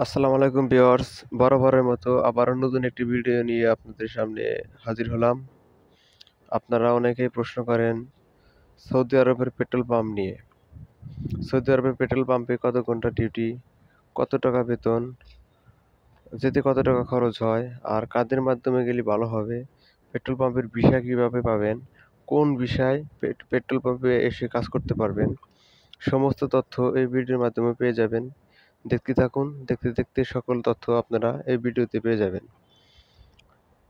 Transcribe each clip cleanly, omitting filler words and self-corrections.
আসসালামু আলাইকুম ভিউয়ার্স, বরাবরের মতো আবারও নতুন একটি ভিডিও নিয়ে আপনাদের সামনে হাজির হলাম। আপনারা অনেকেই প্রশ্ন করেন সৌদি আরবের পেট্রোল পাম্প নিয়ে। সৌদি আরবের পেট্রোল পাম্পে কত ঘন্টা ডিউটি, কত টাকা বেতন, যেতে কত টাকা খরচ হয়, আর কাদের মাধ্যমে গেলে ভালো হবে, পেট্রোল পাম্পের ভিসা কিভাবে পাবেন, কোন ভিসায় পেট্রোল পাম্পে এসে কাজ করতে পারবেন, সমস্ত তথ্য এই ভিডিওর মাধ্যমে পেয়ে যাবেন। দেখতে থাকুন, দেখতে দেখতে সকল তথ্য আপনারা এই ভিডিওতে পেয়ে যাবেন।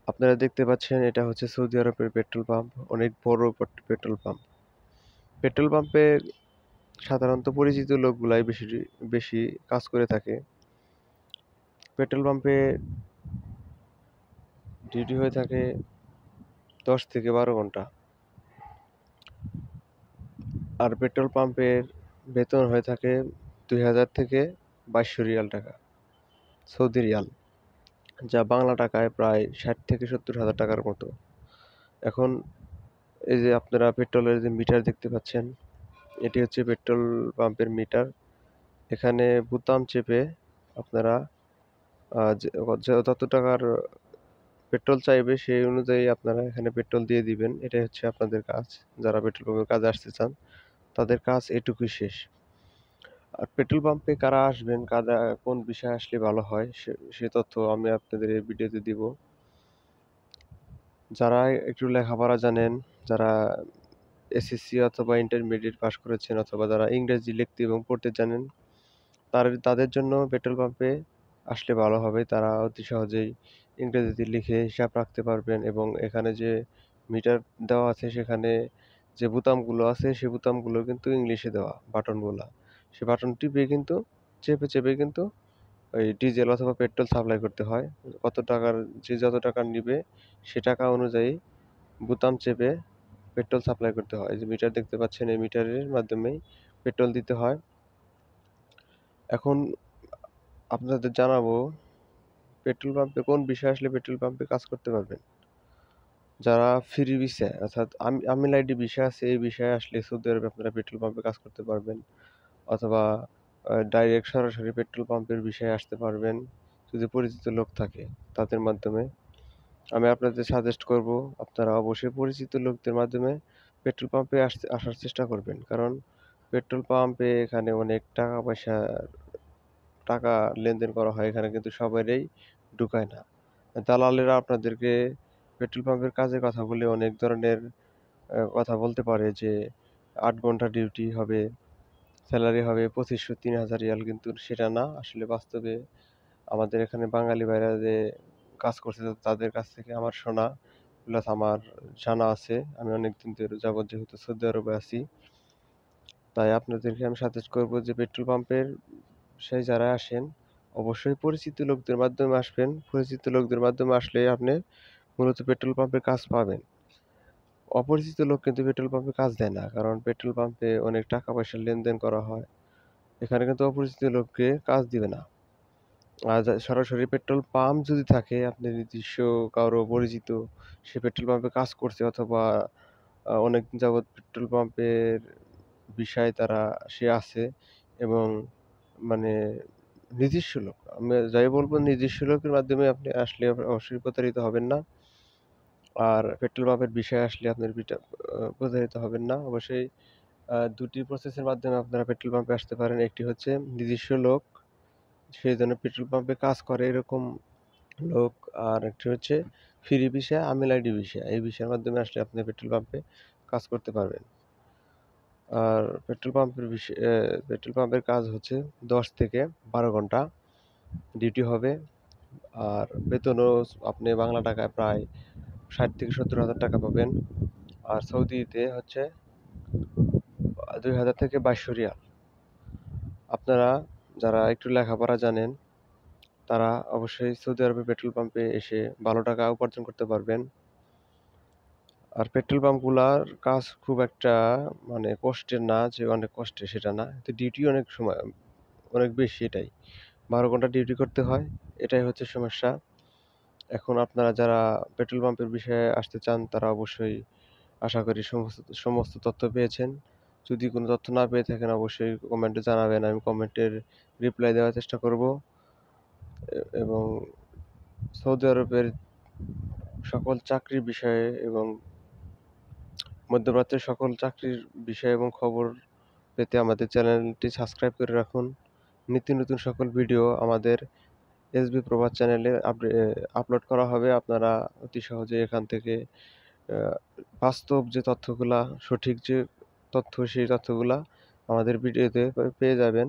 আপনারা দেখতে পাচ্ছেন এটা হচ্ছে সৌদি আরবের পেট্রোল পাম্প, অনেক বড় পেট্রোল পাম্প। পেট্রোল পাম্পে সাধারণত পরিচিত লোকগুলাই বেশি বেশি কাজ করে থাকে। পেট্রোল পাম্পে ডিউটি হয়ে থাকে 10 থেকে 12 ঘন্টা। আর পেট্রোল পাম্পের বেতন হয়ে থাকে 2000 থেকে 2200 রিয়াল টাকা, সৌদি রিয়াল, যা বাংলা টাকায় প্রায় 60 থেকে 70 হাজার টাকার মতো। এখন এই যে আপনারা পেট্রোলের যে মিটার দেখতে পাচ্ছেন, এটি হচ্ছে পেট্রোল পাম্পের মিটার। এখানে বোতাম চেপে আপনারা যত টাকার পেট্রোল চাইবে সেই অনুযায়ী আপনারা এখানে পেট্রোল দিয়ে দিবেন। এটাই হচ্ছে আপনাদের কাজ। যারা পেট্রোল পাম্পের কাজে আসতে চান তাদের কাজ এটুকুই শেষ। আর পেট্রোল পাম্পে কারা আসবেন, কোন বিষয়ে আসলে ভালো হয় সে তথ্য আমি আপনাদের এই ভিডিওতে দিব। যারা একটু লেখাপড়া জানেন, যারা এসএসসি অথবা ইন্টারমিডিয়েট পাস করেছেন, অথবা যারা ইংরেজি লিখতে এবং পড়তে জানেন, তাদের জন্য পেট্রোল পাম্পে আসলে ভালো হবে। তারা অতি সহজেই ইংরেজিতে লিখে হিসাব রাখতে পারবেন, এবং এখানে যে মিটার দেওয়া আছে সেখানে যে বোতামগুলো আছে সেই বোতামগুলো কিন্তু ইংলিশে দেওয়া, বাটনগুলা। সেই বাটন টিপে কিন্তু চেপে চেপে কিন্তু ওই ডিজেল অথবা পেট্রোল সাপ্লাই করতে হয়। কত টাকার, যে যত টাকা নিবে সে টাকা অনুযায়ী বোতাম চেপে পেট্রোল সাপ্লাই করতে হয়। এই যে মিটার দেখতে পাচ্ছেন, এই মিটারের মাধ্যমেই পেট্রোল দিতে হয়। এখন আপনাদের জানাবো পেট্রোল পাম্পে কোন বিষয়ে আসলে পেট্রোল পাম্পে কাজ করতে পারবেন। যারা ফ্রি ভিসা অর্থাৎ আমিল আইডি ভিসা আছে, এই বিষয়ে আসলে সৌদি আরবে আপনারা পেট্রোল পাম্পে কাজ করতে পারবেন, অথবা ডাইরেক্ট সরাসরি পেট্রোল পাম্পের বিষয়ে আসতে পারবেন যদি পরিচিত লোক থাকে তাদের মাধ্যমে। আমি আপনাদের সাজেস্ট করব আপনারা অবশ্যই পরিচিত লোকদের মাধ্যমে পেট্রোল পাম্পে আসার চেষ্টা করবেন, কারণ পেট্রোল পাম্পে এখানে অনেক টাকা পয়সা টাকা লেনদেন করা হয়, এখানে কিন্তু সবারই ঢুকায় না। দালালেরা আপনাদেরকে পেট্রোল পাম্পের কাজের কথা বলে অনেক ধরনের কথা বলতে পারে যে 8 ঘন্টা ডিউটি হবে, স্যালারি হবে 2500-3000 রিয়াল, কিন্তু সেটা না। আসলে বাস্তবে আমাদের এখানে বাঙালি ভাইরা যে কাজ করছে তাদের কাছ থেকে আমার শোনা, প্লাস আমার জানা আছে। আমি অনেকদিন ধরে যাবত যেহেতু সৌদি আরবে আছি, তাই আপনাদেরকে আমি সাজেস্ট করব যে পেট্রোল পাম্পের সেই যারা আসেন অবশ্যই পরিচিত লোকদের মাধ্যমে আসবেন। পরিচিত লোকদের মাধ্যমে আসলে আপনি মূলত পেট্রোল পাম্পের কাজ পাবেন। অপরিচিত লোক কিন্তু পেট্রোল পাম্পে কাজ দেয় না, কারণ পেট্রোল পাম্পে অনেক টাকা পয়সার লেনদেন করা হয়। এখানে কিন্তু অপরিচিত লোককে কাজ দিবে না। আর সরাসরি পেট্রোল পাম্প যদি থাকে, আপনি নির্দিষ্ট কারো পরিচিত সে পেট্রোল পাম্পে কাজ করছে, অথবা অনেকদিন যাবৎ পেট্রোল পাম্পের বিষয়ে সে আছে, এবং মানে নিজস্ব লোক, আমি যাই বলবো নিজস্ব লোকের মাধ্যমে আপনি আসলে অবশ্যই প্রতারিত হবেন না। আর পেট্রোল পাম্পের বিষয়ে আসলে আপনার প্রতারিত হবেন না। অবশ্যই দুটি প্রসেসের মাধ্যমে আপনারা পেট্রোল পাম্পে আসতে পারেন। একটি হচ্ছে নিজস্ব লোক, সেই জন্য পেট্রোল পাম্পে কাজ করে এরকম লোক। আর একটি হচ্ছে ফ্রি ভিসা, আমিল আইডি ভিসা। এই ভিসার মাধ্যমে আসলে আপনি পেট্রোল পাম্পে কাজ করতে পারবেন। আর পেট্রোল পাম্পের কাজ হচ্ছে 10 থেকে 12 ঘন্টা ডিউটি হবে। আর বেতনও আপনি বাংলা টাকায় প্রায় 60 থেকে 70 হাজার টাকা পাবেন। আর সৌদিতে হচ্ছে 2000 থেকে 2200 রিয়াল। আপনারা যারা একটু লেখাপড়া জানেন তারা অবশ্যই সৌদি আরবে পেট্রোল পাম্পে এসে ভালো টাকা উপার্জন করতে পারবেন। আর পেট্রোল পাম্পগুলার কাজ খুব একটা কষ্টের না, যে অনেক কষ্টের সেটা না, তো ডিউটি অনেক সময় অনেক বেশি, এটাই 12 ঘন্টা ডিউটি করতে হয়, এটাই হচ্ছে সমস্যা। এখন আপনারা যারা পেট্রোল পাম্পের বিষয়ে আসতে চান তারা অবশ্যই আশা করি সমস্ত সমস্ত তথ্য পেয়েছেন। যদি কোনো তথ্য না পেয়ে থাকেন অবশ্যই কমেন্টে জানাবেন, আমি কমেন্টের রিপ্লাই দেওয়ার চেষ্টা করব। এবং সৌদি আরবের সকল চাকরির বিষয়ে এবং মধ্যপ্রাচ্যের সকল চাকরির বিষয় এবং খবর পেতে আমাদের চ্যানেলটি সাবস্ক্রাইব করে রাখুন। নিত্য নতুন সকল ভিডিও আমাদের এসবি প্রবাদ চ্যানেলে আপলোড করা হবে। আপনারা অতি সহজে এখান থেকে বাস্তব যে তথ্যগুলা, সঠিক যে তথ্য, সেই তথ্যগুলা আমাদের ভিডিওতে পেয়ে যাবেন।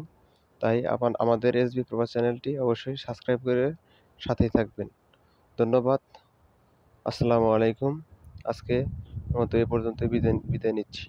তাই আমাদের এসবি প্রবাদ চ্যানেলটি অবশ্যই সাবস্ক্রাইব করে সাথেই থাকবেন। ধন্যবাদ। আসসালামু আলাইকুম। আজকে মতো এ পর্যন্ত বিদায় নিচ্ছি।